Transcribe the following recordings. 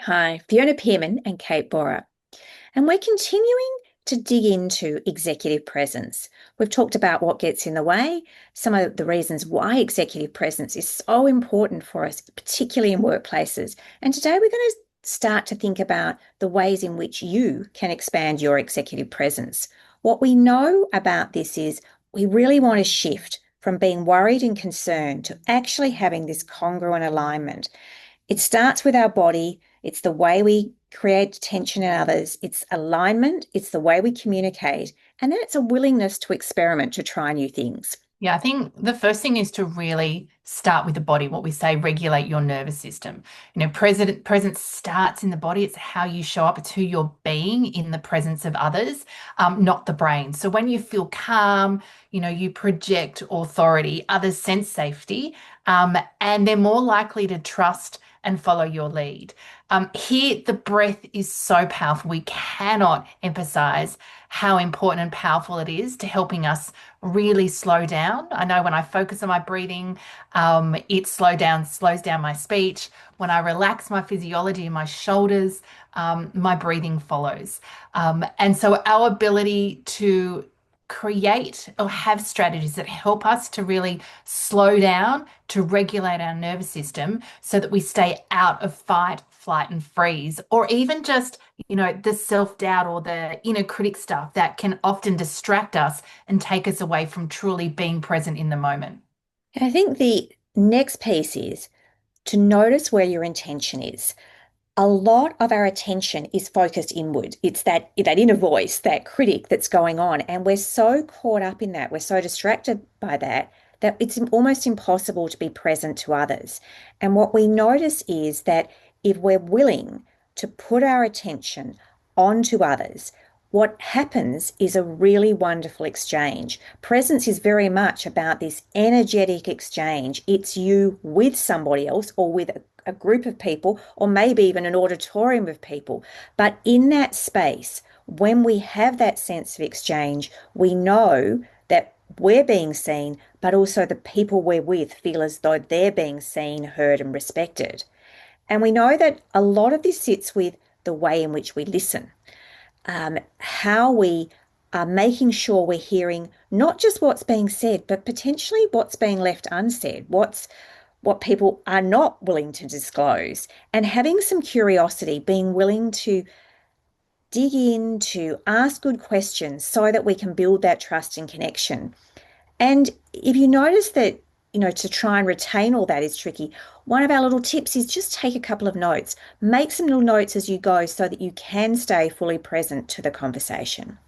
Hi, Fiona Pearman and Kate Bora. And we're continuing to dig into executive presence. We've talked about what gets in the way, some of the reasons why executive presence is so important for us, particularly in workplaces. And today we're going to start to think about the ways in which you can expand your executive presence. What we know about this is we really want to shift from being worried and concerned to actually having this congruent alignment. It starts with our body. It's the way we create tension in others. It's alignment. It's the way we communicate. And then it's a willingness to experiment, to try new things. Yeah, I think the first thing is to really start with the body, what we say, regulate your nervous system. Presence starts in the body. It's how you show up. It's who you're being in the presence of others, not the brain. So when you feel calm, you project authority, others sense safety, and they're more likely to trust and follow your lead. Here, the breath is so powerful. We cannot emphasize how important and powerful it is to helping us really slow down. I know when I focus on my breathing, it slows down my speech. When I relax my physiology in my shoulders, my breathing follows. And so our ability to create or have strategies that help us to really slow down, to regulate our nervous system so that we stay out of fight, flight, and freeze, or even just, the self-doubt or the inner critic stuff that can often distract us and take us away from truly being present in the moment. And I think the next piece is to notice where your intention is. A lot of our attention is focused inward. It's that inner voice, that critic that's going on. And we're so caught up in that, we're so distracted by that, that it's almost impossible to be present to others. And what we notice is that if we're willing to put our attention onto others, what happens is a really wonderful exchange. Presence is very much about this energetic exchange. It's you with somebody else or with a group of people, or maybe even an auditorium of people. But in that space, when we have that sense of exchange, we know that we're being seen, but also the people we're with feel as though they're being seen, heard, and respected. And we know that a lot of this sits with the way in which we listen, how we are making sure we're hearing not just what's being said, but potentially what's being left unsaid, what people are not willing to disclose, and having some curiosity, being willing to dig in, to ask good questions so that we can build that trust and connection. And if you notice that, to try and retain all that is tricky, one of our little tips is just take a couple of notes. Make some little notes as you go so that you can stay fully present to the conversation.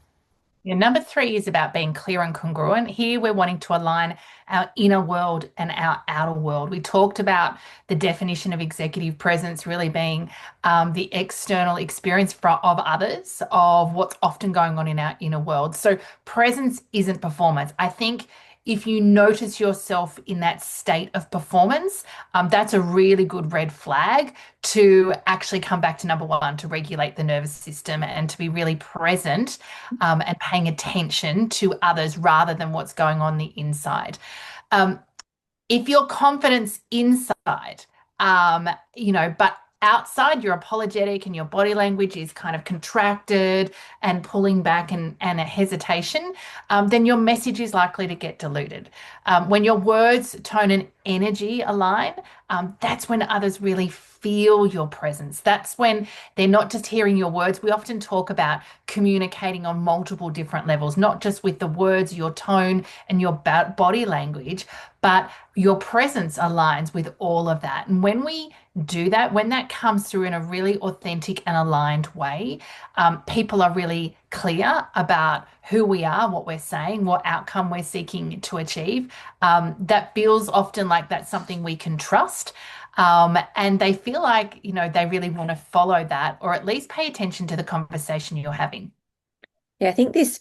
Yeah, number three is about being clear and congruent. Here, we're wanting to align our inner world and our outer world. We talked about the definition of executive presence really being the external experience of others, of what's often going on in our inner world. So, presence isn't performance. I think if you notice yourself in that state of performance, that's a really good red flag to actually come back to number one, to regulate the nervous system and to be really present and paying attention to others rather than what's going on the inside. Um, if your confidence inside, but outside you're apologetic and your body language is kind of contracted and pulling back and a hesitation, then your message is likely to get diluted. When your words, tone, and energy align, that's when others really feel your presence. That's when they're not just hearing your words. We often talk about communicating on multiple different levels, not just with the words, your tone, and your body language, but your presence aligns with all of that. And when we do that, when that comes through in a really authentic and aligned way, people are really clear about who we are, what we're saying, what outcome we're seeking to achieve. That feels often like that's something we can trust. And they feel like, they really want to follow that or at least pay attention to the conversation you're having. Yeah, I think this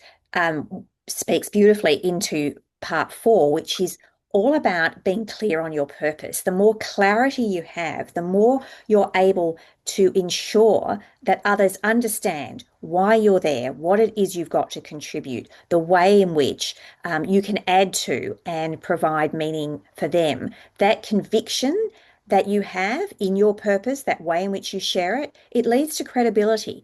speaks beautifully into part four, which is all about being clear on your purpose. The more clarity you have, the more you're able to ensure that others understand why you're there, what it is you've got to contribute, the way in which you can add to and provide meaning for them. That conviction that you have in your purpose, that way in which you share it, it leads to credibility.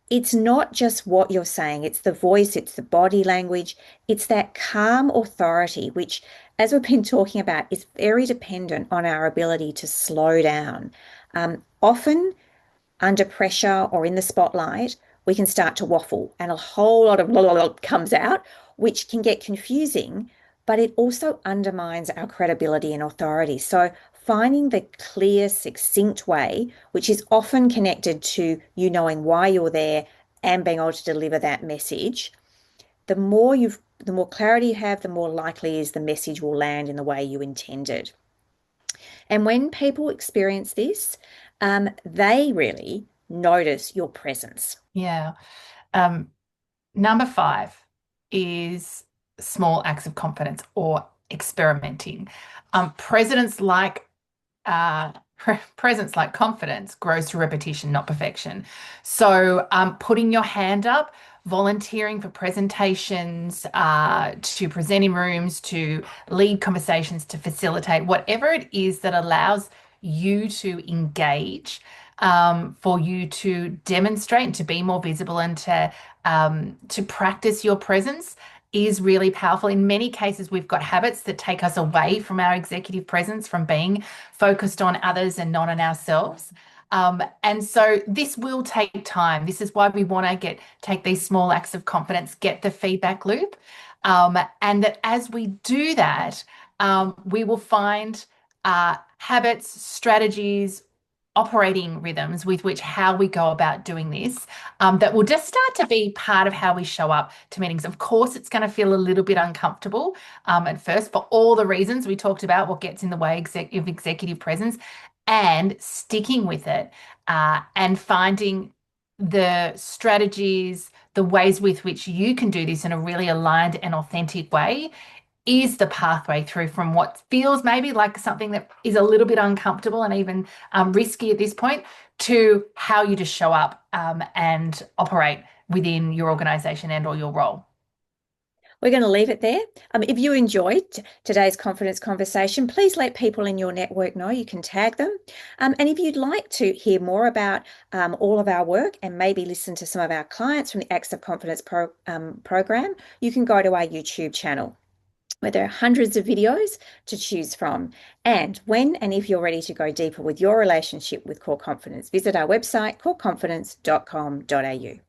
It's not just what you're saying, it's the voice, it's the body language, it's that calm authority, which, as we've been talking about, is very dependent on our ability to slow down. Often, under pressure or in the spotlight, we can start to waffle and a whole lot of blah, blah, blah comes out, which can get confusing, but it also undermines our credibility and authority. So finding the clear, succinct way, which is often connected to you knowing why you're there and being able to deliver that message, the more clarity you have, the more likely is the message will land in the way you intended. And when people experience this, they really notice your presence. Yeah. Um, Number 5 is small acts of confidence or experimenting. Presidents like presence like confidence grows through repetition, not perfection. So, putting your hand up, volunteering for presentations, to present in rooms, to lead conversations, to facilitate, whatever it is that allows you to engage, for you to demonstrate and to be more visible and to practice your presence is really powerful. In many cases, we've got habits that take us away from our executive presence, from being focused on others and not on ourselves. And so this will take time. This is why we want to take these small acts of confidence, get the feedback loop. And that as we do that, we will find habits, strategies, operating rhythms with which how we go about doing this, that will just start to be part of how we show up to meetings. Of course, it's going to feel a little bit uncomfortable at first for all the reasons we talked about, what gets in the way of executive presence, and sticking with it, and finding the strategies, the ways with which you can do this in a really aligned and authentic way is the pathway through from what feels maybe like something that is a little bit uncomfortable and even risky at this point, to how you just show up, and operate within your organization and or your role. We're going to leave it there. If you enjoyed today's confidence conversation, please let people in your network know. You can tag them. And if you'd like to hear more about all of our work and maybe listen to some of our clients from the Acts of Confidence program, you can go to our YouTube channel, where there are hundreds of videos to choose from. And when and if you're ready to go deeper with your relationship with core confidence, visit our website, coreconfidence.com.au.